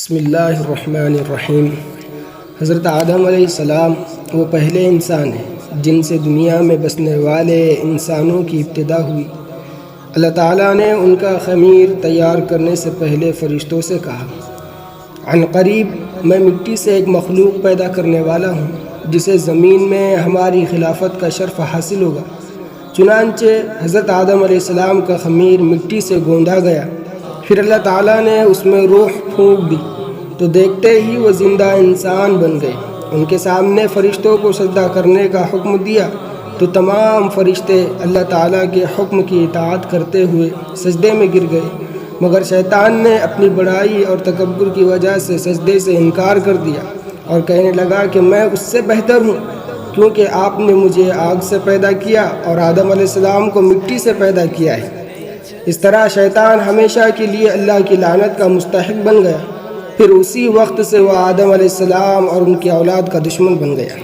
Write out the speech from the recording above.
بسم اللہ الرحمن الرحیم۔ حضرت آدم علیہ السلام وہ پہلے انسان ہیں جن سے دنیا میں بسنے والے انسانوں کی ابتدا ہوئی۔ اللہ تعالیٰ نے ان کا خمیر تیار کرنے سے پہلے فرشتوں سے کہا، عن قریب میں مٹی سے ایک مخلوق پیدا کرنے والا ہوں جسے زمین میں ہماری خلافت کا شرف حاصل ہوگا۔ چنانچہ حضرت آدم علیہ السلام کا خمیر مٹی سے گوندا گیا، پھر اللہ تعالیٰ نے اس میں روح پھونک دی تو دیکھتے ہی وہ زندہ انسان بن گئے۔ ان کے سامنے فرشتوں کو سجدہ کرنے کا حکم دیا تو تمام فرشتے اللہ تعالیٰ کے حکم کی اطاعت کرتے ہوئے سجدے میں گر گئے، مگر شیطان نے اپنی بڑائی اور تکبر کی وجہ سے سجدے سے انکار کر دیا اور کہنے لگا کہ میں اس سے بہتر ہوں، کیونکہ آپ نے مجھے آگ سے پیدا کیا اور آدم علیہ السلام کو مٹی سے پیدا کیا ہے۔ اس طرح شیطان ہمیشہ کے لیے اللہ کی لعنت کا مستحق بن گیا، پھر اسی وقت سے وہ آدم علیہ السلام اور ان کی اولاد کا دشمن بن گیا۔